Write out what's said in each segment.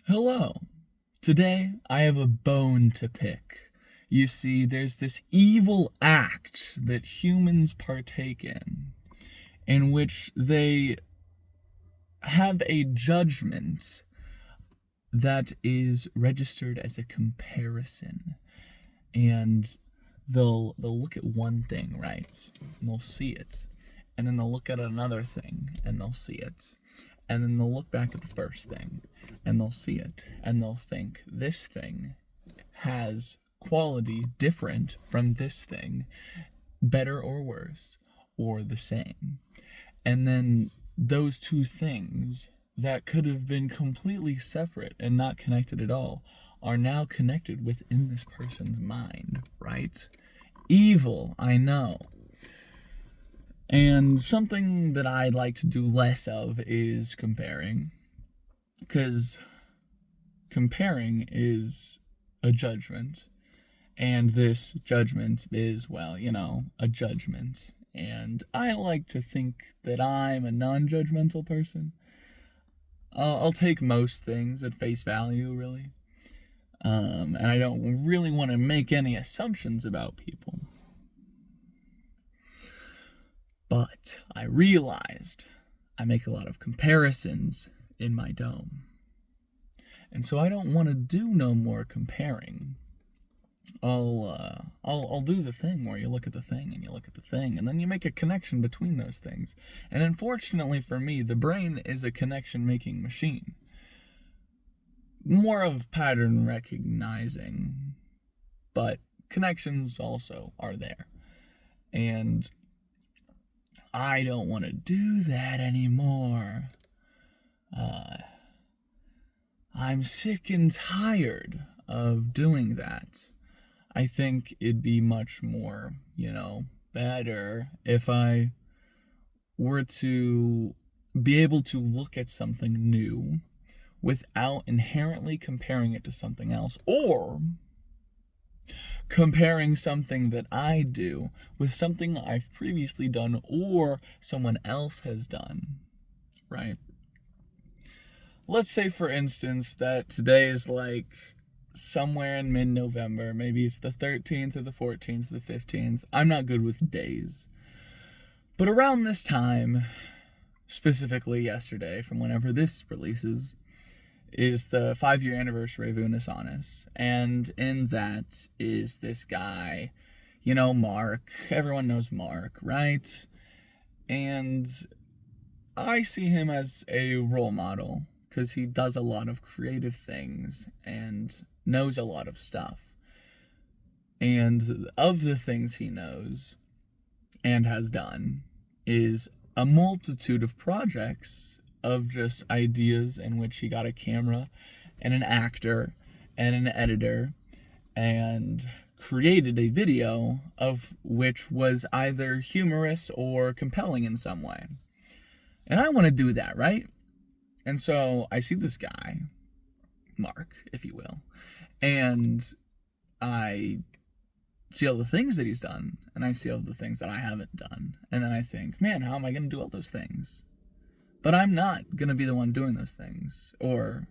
Hello. Today I have a bone to pick. You see, there's this evil act that humans partake in which they have a judgment that is registered as a comparison. And they'll look at one thing, right? And they'll see it. And then they'll look at another thing and they'll see it. And then they'll look back at the first thing and they'll see it and they'll think this thing has quality different from this thing, better or worse, or the same. And then those two things that could have been completely separate and not connected at all are now connected within this person's mind, right? Evil, I know. And something that I like to do less of is comparing. Because comparing is a judgment. And this judgment is, well, a judgment. And I like to think that I'm a non-judgmental person. I'll take most things at face value, really. And I don't really want to make any assumptions about people. But I realized I make a lot of comparisons in my dome. And so I don't want to do no more comparing. I'll do the thing where you look at the thing and you look at the thing and then you make a connection between those things. And unfortunately for me, the brain is a connection making machine. More of pattern recognizing, but connections also are there. And I don't want to do that anymore. I'm sick and tired of doing that. I think it'd be much more, better if I were to be able to look at something new without inherently comparing it to something else, or comparing something that I do with something I've previously done or someone else has done, right? Let's say, for instance, that today is like somewhere in mid-November. Maybe it's the 13th or the 14th or the 15th. I'm not good with days. But around this time, specifically yesterday, from whenever this releases, is the 5-year anniversary of Unus Annus. And in that is this guy, Mark. Everyone knows Mark, right? And I see him as a role model because he does a lot of creative things and knows a lot of stuff. And of the things he knows and has done is a multitude of projects of just ideas in which he got a camera and an actor and an editor and created a video of which was either humorous or compelling in some way. And I want to do that, right? And so I see this guy, Mark, if you will, and I see all the things that he's done, and I see all the things that I haven't done. And then I think, man, how am I going to do all those things? But I'm not going to be the one doing those things, or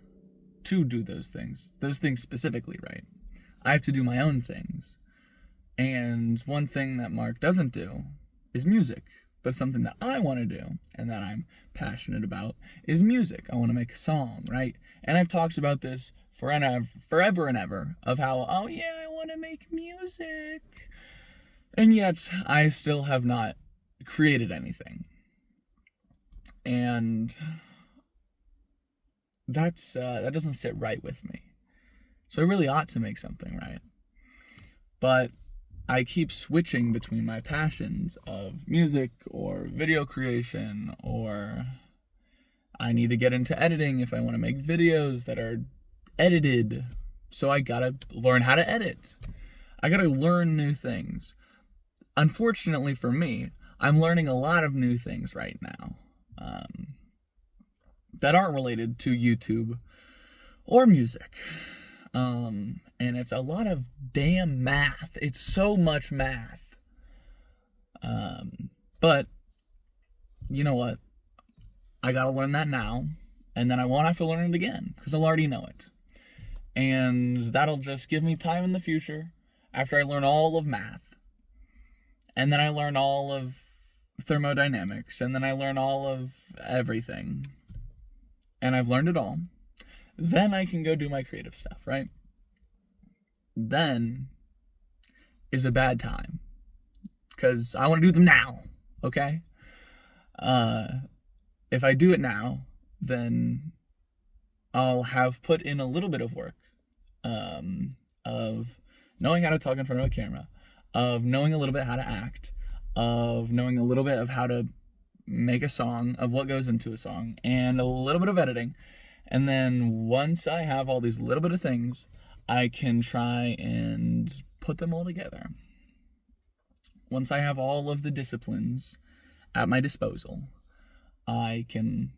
to do those things specifically, right? I have to do my own things. And one thing that Mark doesn't do is music. But something that I want to do, and that I'm passionate about, is music. I want to make a song, right? And I've talked about this forever and ever, of how, oh yeah, I want to make music. And yet, I still have not created anything. And that doesn't sit right with me. So I really ought to make something, right? But I keep switching between my passions of music or video creation, or I need to get into editing if I want to make videos that are edited. So I gotta learn how to edit. I gotta learn new things. Unfortunately for me, I'm learning a lot of new things right now that aren't related to YouTube or music. And it's a lot of damn math. It's so much math. But you know what? I gotta learn that now. And then I won't have to learn it again because I'll already know it. And that'll just give me time in the future after I learn all of math. And then I learn all of thermodynamics. And then I learn all of everything. And I've learned it all. Then I can go do my creative stuff, right? Then is a bad time. Because I want to do them now, okay? If I do it now, then I'll have put in a little bit of work of knowing how to talk in front of a camera, of knowing a little bit how to act, of knowing a little bit of how to make a song, of what goes into a song, and a little bit of editing. And then once I have all these little bit of things, I can try and put them all together. Once I have all of the disciplines at my disposal, I can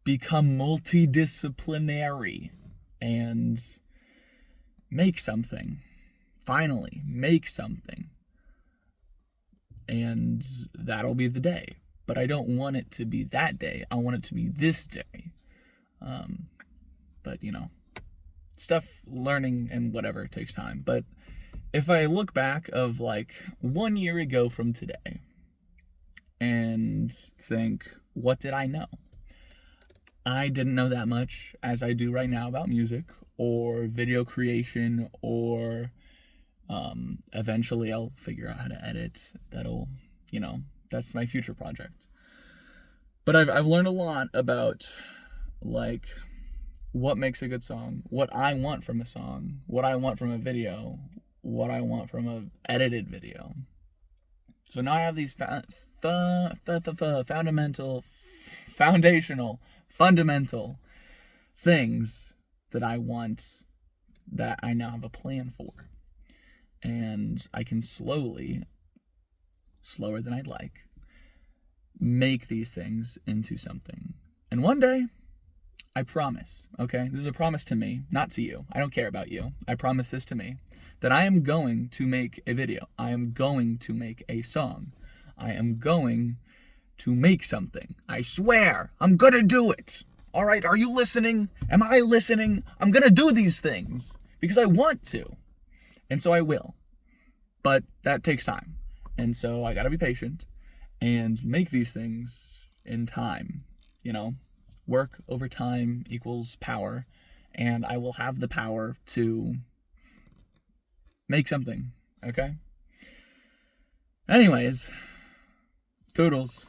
become multidisciplinary and make something. Finally, make something. And that'll be the day. But I don't want it to be that day. I want it to be this day. But, stuff, learning and whatever takes time. But if I look back of like 1 year ago from today and think, what did I know? I didn't know that much as I do right now about music or video creation, or eventually I'll figure out how to edit. That'll, that's my future project. But I've learned a lot about like what makes a good song, what I want from a song, what I want from a video, what I want from a edited video. So now I have these fundamental things that I want, that I now have a plan for. And I can slowly, slower than I'd like, make these things into something. And one day, I promise, okay? This is a promise to me, not to you. I don't care about you. I promise this to me, that I am going to make a video. I am going to make a song. I am going to make something. I swear, I'm gonna do it. All right, are you listening? Am I listening? I'm gonna do these things because I want to. And so I will. But that takes time. And so I gotta be patient and make these things in time, Work over time equals power, and I will have the power to make something, okay? Anyways, toodles.